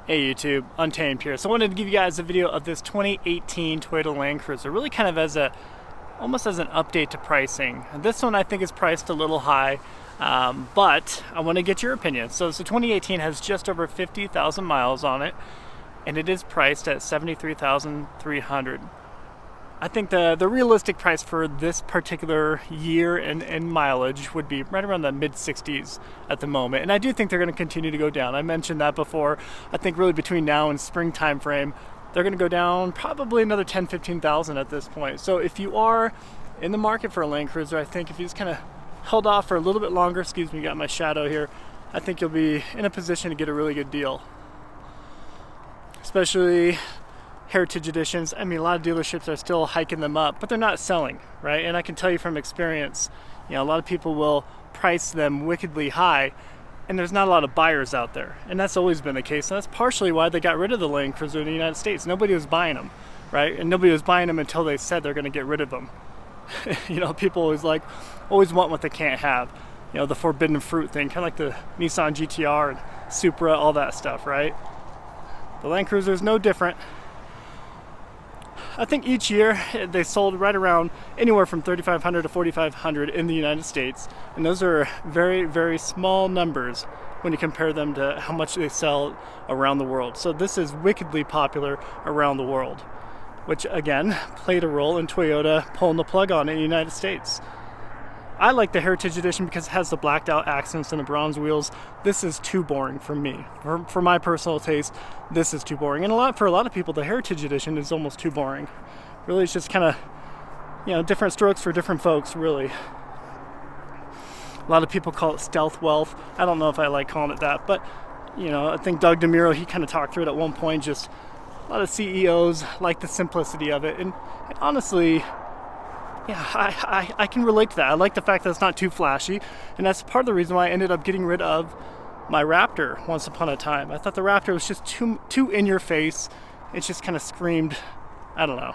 Hey YouTube, Untamed here. So I wanted to give you guys a video of this 2018 Toyota Land Cruiser, really kind of as almost as an update to pricing. And this one I think is priced a little high, but I want to get your opinion. So 2018 has just over 50,000 miles on it, and it is priced at $73,300. I think the realistic price for this particular year and mileage would be right around the mid-60s at the moment. And I do think they're going to continue to go down. I mentioned that before. I think really between now and spring time frame, they're going to go down probably another 10, 15,000 at this point. So if you are in the market for a Land Cruiser, I think if you just kind of held off for a little bit longer, excuse me, got my shadow here, I think you'll be in a position to get a really good deal. Especially Heritage Editions. I mean, a lot of dealerships are still hiking them up, but they're not selling, right? And I can tell you from experience, a lot of people will price them wickedly high, and there's not a lot of buyers out there. And that's always been the case. And that's partially why they got rid of the Land Cruiser in the United States. Nobody was buying them, right? And nobody was buying them until they said they're going to get rid of them. People always want what they can't have. The forbidden fruit thing, kind of like the Nissan GTR and Supra, all that stuff, right? The Land Cruiser is no different. I think each year they sold right around anywhere from 3,500 to 4,500 in the United States, and those are very, very small numbers when you compare them to how much they sell around the world. So this is wickedly popular around the world, which again played a role in Toyota pulling the plug on it in the United States. I like the Heritage Edition because it has the blacked out accents and the bronze wheels. This is too boring for me. For my personal taste, this is too boring. And for a lot of people, the Heritage Edition is almost too boring. Really, it's just kind of, different strokes for different folks, really. A lot of people call it stealth wealth. I don't know if I like calling it that, but, I think Doug DeMuro, he kind of talked through it at one point. Just a lot of CEOs like the simplicity of it. And honestly, yeah, I can relate to that. I like the fact that it's not too flashy, and that's part of the reason why I ended up getting rid of my Raptor once upon a time. I thought the Raptor was just too in your face. It just kind of screamed, I don't know.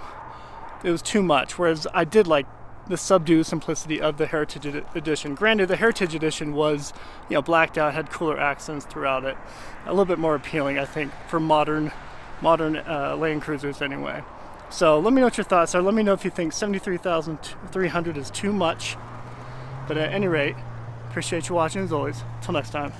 It was too much, whereas I did like the subdued simplicity of the Heritage Edition. Granted, the Heritage Edition was, blacked out, had cooler accents throughout it. A little bit more appealing, I think, for modern Land Cruisers anyway. So let me know what your thoughts are. Let me know if you think 73,300 is too much. But at any rate, appreciate you watching as always. Till next time.